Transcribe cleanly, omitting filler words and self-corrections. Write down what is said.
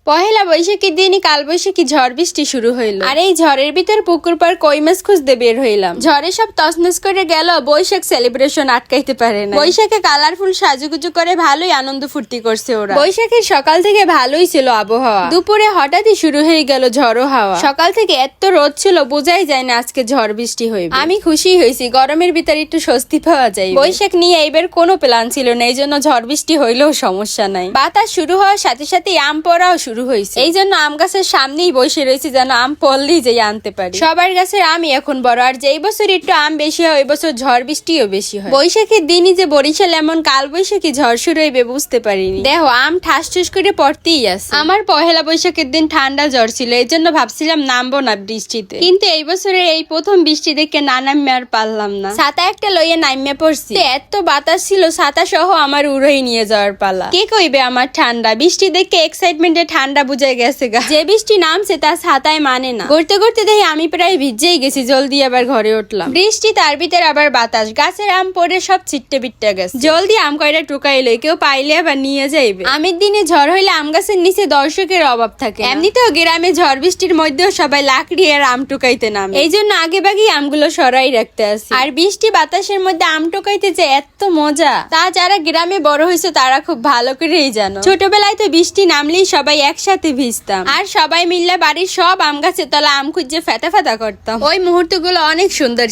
পহেলা বৈশাখীর দিনই কালবৈশাখী ঝড় বৃষ্টি শুরু হইলো। আর এই ঝড়ের ভিতর পুকুর পার কই মাছ খুঁজতে বের হইলাম। ঝড়ে সব তছনছ করে গেল, বৈশাখ সেলিব্রেশন আটকাইতে পারে না। বৈশাখে কালারফুল সাজুগুজু করে ভালোই আনন্দ ফুর্তি করছে ওরা। বৈশাখের সকাল থেকে ভালোই ছিল আবহাওয়া, দুপুরে হঠাৎই শুরু হয়ে গেল ঝড়ো হাওয়া। সকাল থেকে এত রোদ ছিল, বোঝাই যায় না আজকে ঝড় বৃষ্টি হইবে। আমি খুশি হয়েছি, গরমের ভিতরে একটু স্বস্তি পাওয়া যায়। বৈশাখ নিয়ে এইবার কোনো প্ল্যান ছিল না, এই জন্য ঝড় বৃষ্টি হইলেও সমস্যা নাই। বাতাস শুরু হওয়ার সাথে সাথে আম পড়াও শুরু হয়েছে, এই জন্য আম গাছের সামনেই বসে রয়েছে যেন আম পড়লেই যে আনতে পারি। সবার গাছের আমি এখন বড়, আর যেই বছর একটু আম বেশি হয় ওই বছর ঝড় বৃষ্টিও বেশি হয়। বৈশাখীর দিনই যে বরিশাল এমন কাল বৈশাখী ঝড় শুরু হইবে বুঝতে পারিনি। দেখো আম ঠাস ঠুস করে পড়তেই আছে। আমার পহেলা বৈশাখের দিন ঠান্ডা জ্বর ছিল, এই জন্য ভাবছিলাম নামবো না বৃষ্টিতে, কিন্তু এই বছরের এই প্রথম বৃষ্টি দেখে না নামে আর পারলাম না। ছাতা একটা লইয়ে নামে পড়ছি, এত বাতাস ছিল ছাতা সহ আমার উড়াই নিয়ে যাওয়ার পালা। কে কইবে আমার ঠান্ডা? বৃষ্টি দেখে এক্সাইটমেন্টে ঠান্ডা বুঝাই গেছে গা। যে বৃষ্টি নামছে তা ছাতায় মানে না। করতে করতে দেখি আমি প্রায় ভিজেই গেছি, জলদি আবার ঘরে উঠলাম। বৃষ্টি তার ভিতরে আবার বাতাস, গাছের আম পড়ে সব ছিটতে বিটতে গেছে। জলদি আম কয়টা টুকাইলে, কেউ পাইলে আবার নিয়ে যাইবে। আমের দিনে ঝড় হইলে আম গাছের নিচে দর্শকের অভাব থাকে। এমনিতেও গ্রামে ঝড় বৃষ্টির মধ্যেও সবাই লাকড়ি আর আম টুকাইতে নামে, এই জন্য আগে ভাগেই আমগুলো সরাই রাখতে আসে। আর বৃষ্টি বাতাসের মধ্যে আম টুকাইতে যে এত মজা, তা যারা গ্রামে বড় হয়েছে তারা খুব ভালো করেই জানো। ছোটবেলায় তো বৃষ্টি নামলেই সবাই একসাথে ভিজতাম, আর সবাই মিললে বাড়ির সব আম গাছের তলা আম খুঁজে ফেতা ফেতা করতাম। ওই মুহূর্তগুলো অনেক সুন্দর